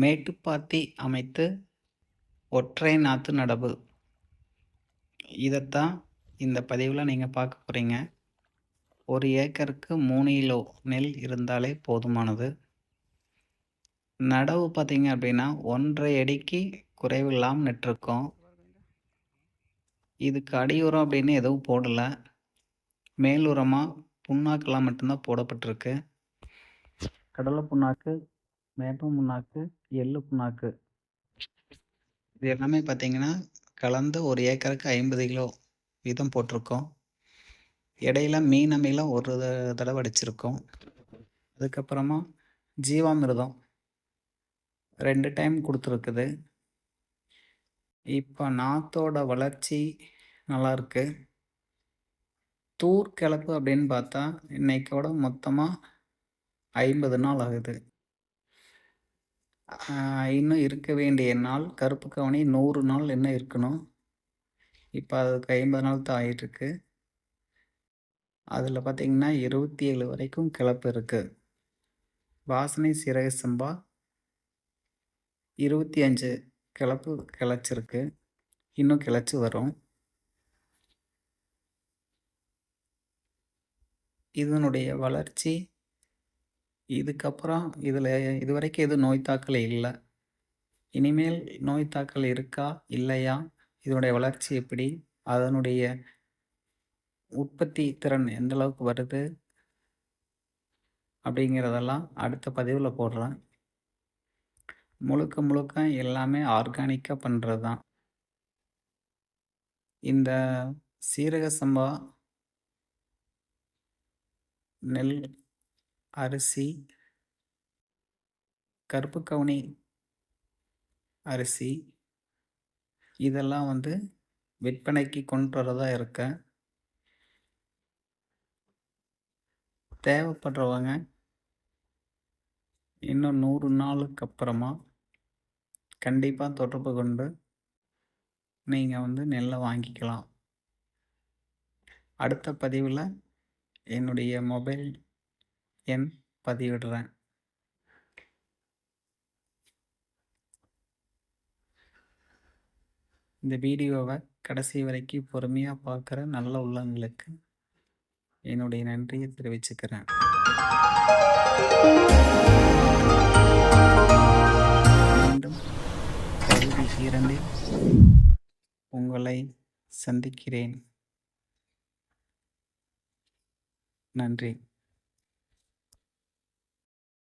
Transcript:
மேட்டுப்பாத்தி அமைத்து ஒற்றை நாத்து நடவு. இதைத்தான் இந்த பதிவில் நீங்கள் பார்க்க போகிறீங்க. 1 ஏக்கருக்கு 3 கிலோ நெல் இருந்தாலே போதுமானது. நடவு பார்த்தீங்க அப்படின்னா 1.5 அடிக்கு குறைவில்லாமல் நட்டிருக்கோம். இதுக்கு அடி உரம் அப்படின்னு எதுவும் போடலை. மேல் உரமாக புண்ணாக்கெல்லாம் மட்டும்தான் போடப்பட்டிருக்கு. கடலை புண்ணாக்கு, வேப்ப புண்ணாக்கு, எள்ளு புண்ணாக்கு இது எல்லாமே பார்த்தீங்கன்னா கலந்து 1 ஏக்கருக்கு 50 கிலோ வீதம் போட்டிருக்கோம். இடையில மீன் அமிலம் ஒரு தடவை அடிச்சிருக்கோம். அதுக்கப்புறமா ஜீவாமிர்தம் 2 டைம் கொடுத்துருக்குது. இப்போ நாத்தோட வளர்ச்சி நல்லாயிருக்கு. தூர் கிளப்பு அப்படின்னு பார்த்தா இன்னைக்கோட மொத்தமாக 50 நாள் ஆகுது. இன்னும் இருக்க வேண்டிய நாள் கருப்பு கவனி 100 நாள் இன்னும் இருக்கணும். இப்போ அதுக்கு 50 நாள் தான் ஆகிட்டுருக்கு. அதில் பார்த்திங்கன்னா 27 வரைக்கும் கிளப்பு இருக்குது. வாசனை சீரக சம்பா 25 கிளப்பு கிளச்சிருக்கு. இன்னும் கிளச்சி வரும். இதனுடைய வளர்ச்சி இதுக்கப்புறம் இதில் இதுவரைக்கும் எதுவும் நோய் தாக்கல் இல்லை. இனிமேல் நோய் தாக்கல் இருக்கா இல்லையா, இதனுடைய வளர்ச்சி எப்படி, அதனுடைய உற்பத்தி திறன் எந்த அளவுக்கு வருது அப்படிங்கிறதெல்லாம் அடுத்த பதிவில் போடுறேன். முழுக்க முழுக்க எல்லாமே ஆர்கானிக்காக பண்ணுறது தான். இந்த சீரக சம்பா நெல், அரிசி, கருப்பு கவுனி அரிசி இதெல்லாம் விற்பனைக்கு கொண்டு வரதா இருக்கேன். தேவைப்படுறவங்க இன்னும் 100 நாளுக்கு அப்புறமா கண்டிப்பாக தொடர்பு கொண்டு நீங்கள் நெல்லை வாங்கிக்கலாம். அடுத்த பதிவில் என்னுடைய மொபைல் எண் பதிவிடுறேன். இந்த வீடியோவை கடைசி வரைக்கும் பொறுமையாக பார்க்குற நல்ல உள்ளங்களுக்கு என்னுடைய நன்றியை தெரிவிச்சுக்கிறேன். மீண்டும் பகுதி 2 உங்களை சந்திக்கிறேன். நன்றி.